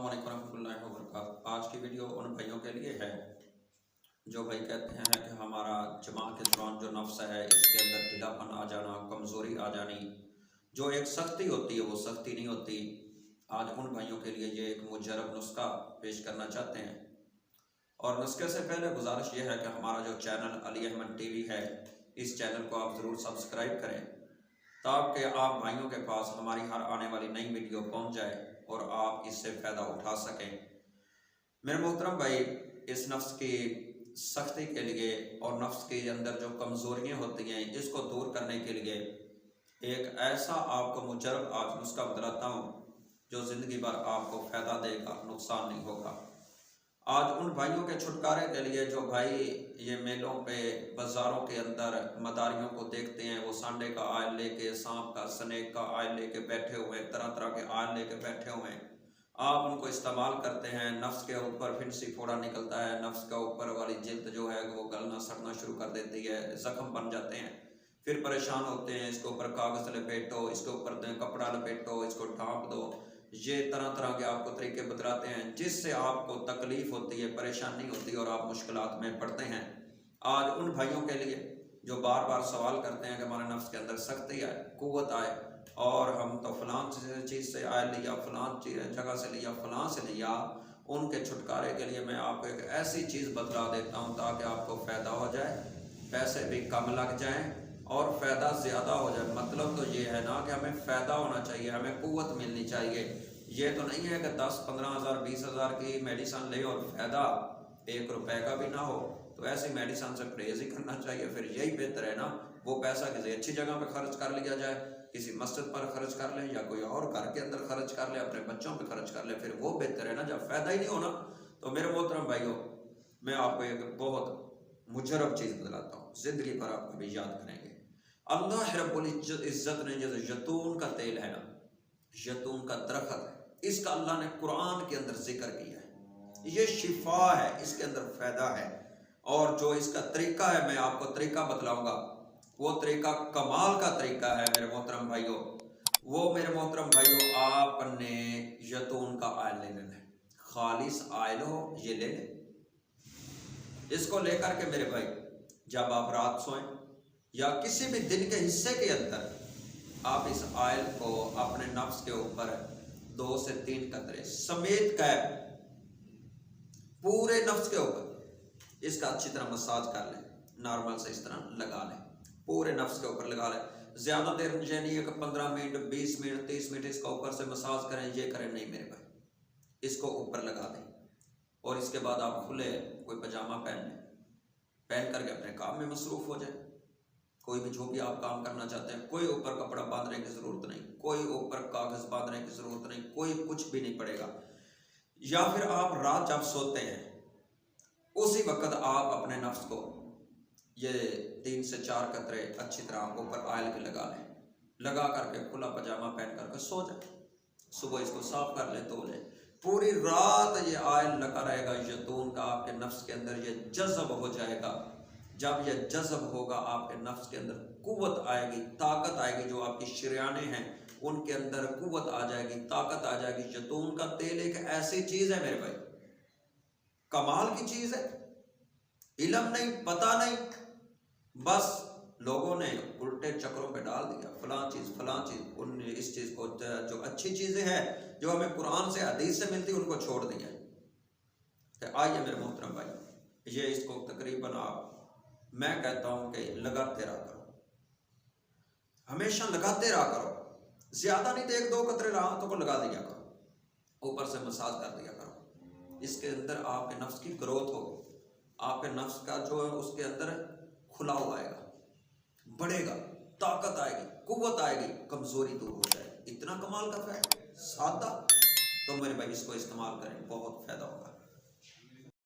अस्सलामुअलैकुम रहमतुल्लाहि व बरकातहू। आज की वीडियो उन भाइयों के लिए है जो भाई कहते हैं कि हमारा जमा के दौरान जो नफ्स है इसके अंदर ढीलापन आ जाना, कमज़ोरी आ जानी, जो एक सख्ती होती है वो सख्ती नहीं होती। आज उन भाइयों के लिए ये एक मुजरब नुस्खा पेश करना चाहते हैं। और नुस्खे से पहले गुजारिश ये है कि हमारा जो चैनल अली अहमद टीवी है, इस चैनल को आप ज़रूर सब्सक्राइब करें ताकि आप भाइयों के पास हमारी हर आने वाली नई वीडियो पहुंच जाए और आप इससे फ़ायदा उठा सकें। मेरे मोहतरम भाई, इस नफ्स की सख्ती के लिए और नफ्स के अंदर जो कमज़ोरियाँ होती हैं इसको दूर करने के लिए एक ऐसा आपको मुजरब आज नुस्खा बतलाता हूँ जो ज़िंदगी भर आपको फ़ायदा देगा, नुकसान नहीं होगा। आज उन भाइयों के छुटकारे के लिए जो भाई ये मेलों पे बाज़ारों के अंदर मदारियों को देखते हैं, वो सांडे का आयल लेके, सांप का, स्नेक का आयल लेके बैठे हुए, तरह तरह के आयल लेके बैठे हुए हैं। आप उनको इस्तेमाल करते हैं, नफ्स के ऊपर फिनसी फोड़ा निकलता है, नफ्स के ऊपर वाली जिल्द जो है वो गलना सड़ना शुरू कर देती है, ज़ख्म बन जाते हैं, फिर परेशान होते हैं। इसके ऊपर कागज़ लपेटो, इसके ऊपर कपड़ा लपेटो, इसको ढाँप दो, ये तरह तरह के आपको तरीके बतलाते हैं जिससे आपको तकलीफ होती है, परेशानी होती है और आप मुश्किलात में पड़ते हैं। आज उन भाइयों के लिए जो बार बार सवाल करते हैं कि हमारे नफ्स के अंदर सख्ती आए, कुव्वत आए और हम तो फलां चीज़ से आए लिया, फलां जगह से लिया, फलां से लिया, उनके छुटकारे के लिए मैं आपको एक ऐसी चीज़ बतला देता हूँ ताकि आपको फ़ायदा हो जाए, पैसे भी कम लग जाएँ और फ़ायदा ज़्यादा हो जाए। मतलब तो ये है ना कि हमें फ़ायदा होना चाहिए, हमें कुव्वत मिलनी चाहिए। ये तो नहीं है कि 10-15 हज़ार 20 हज़ार की मेडिसन ले और फ़ायदा 1 रुपए का भी ना हो, तो ऐसी मेडिसन से परहेज़ ही करना चाहिए। फिर यही बेहतर है ना, वो पैसा किसी अच्छी जगह पे खर्च कर लिया जाए, किसी मस्जिद पर खर्च कर ले या कोई और घर के अंदर खर्च कर ले, अपने बच्चों पे खर्च कर ले, फिर वो बेहतर है ना, जब फ़ायदा ही नहीं होना। तो मेरे मोहतरम भाइयों, मैं आपको एक बहुत मुजरब चीज़ बतलाता हूँ, ज़िंदगी पर आप कभी याद करेंगे। अल्लाह रब्बुल इज़्ज़त ने जैसे जैतून का तेल है ना, जैतून का दरख्त है, इसका अल्लाह ने कुरान के अंदर जिक्र किया है, ये शिफा है, इसके अंदर फ़ायदा है। और जो इसका तरीका है, मैं आपको तरीका बतलाऊंगा, वो तरीका कमाल का तरीका है मेरे मोहतरम भाइयों। वो मेरे मोहतरम भाइयों, आपने जैतून का आयल ले लेना है, खालिस आयल हो ये ले लें। इसको लेकर के मेरे भाई जब आप रात सोएं या किसी भी दिन के हिस्से के अंदर आप इस आयल को अपने नफ्स के ऊपर 2 से 3 कतरे समेत कर पूरे नफ्स के ऊपर इसका अच्छी तरह मसाज कर लें, नॉर्मल से इस तरह लगा लें, पूरे नफ्स के ऊपर लगा लें। ज़्यादा देर मुझे नहीं है कि 15 मिनट 20 मिनट 30 मिनट इसका ऊपर से मसाज करें, ये करें, नहीं मेरे भाई, इसको ऊपर लगा दें और इसके बाद आप खुले कोई पजामा पहन लें, पहन करके अपने काम में मसरूफ़ हो जाए। कोई भी जो भी आप काम करना चाहते हैं, कोई ऊपर कपड़ा बांधने की ज़रूरत नहीं, कोई ऊपर कागज़ बांधने की ज़रूरत नहीं, कोई कुछ भी नहीं पड़ेगा। या फिर आप रात जब सोते हैं उसी वक्त आप अपने नफ्स को ये 3 से 4 कतरे अच्छी तरह ऊपर आयल के लगा लें, लगा करके खुला पजामा पहन करके सो जाए, सुबह इसको साफ कर लें, धो लें, पूरी रात ये आयल लगा रहेगा जैतून का, आपके नफ्स के अंदर ये जज़ब हो जाएगा। जब यह जज़ब होगा आपके नफ्स के अंदर कुव्वत आएगी, ताकत आएगी, जो आपकी शरियाने हैं उनके अंदर कुव्वत आ जाएगी, ताकत आ जाएगी। जैतून का तेल एक ऐसी चीज़ है मेरे भाई, कमाल की चीज़ है, इल्म नहीं, पता नहीं, बस लोगों ने उल्टे चक्रों पे डाल दिया, फलां चीज़ फलां चीज़, उन इस चीज़ को जो अच्छी चीज़ें हैं जो हमें कुरान से हदीस से मिलती उनको छोड़ दिया। तो आइए मेरे मोहतरम भाई, ये इसको तकरीबन आप, मैं कहता हूं कि लगाते रहा करो, हमेशा लगाते रहा करो, ज्यादा नहीं तो 1-2 कतरे हाथों को लगा दिया करो, ऊपर से मसाज कर दिया करो। इसके अंदर आपके नफ्स की ग्रोथ होगी, आपके नफ्स का जो है उसके अंदर खुलाव आएगा, बढ़ेगा, ताकत आएगी, कुव्वत आएगी, कमजोरी दूर हो जाएगी। इतना कमाल का फायदा, सादा। तो मेरे भाई इसको इस्तेमाल करें, बहुत फायदा होगा।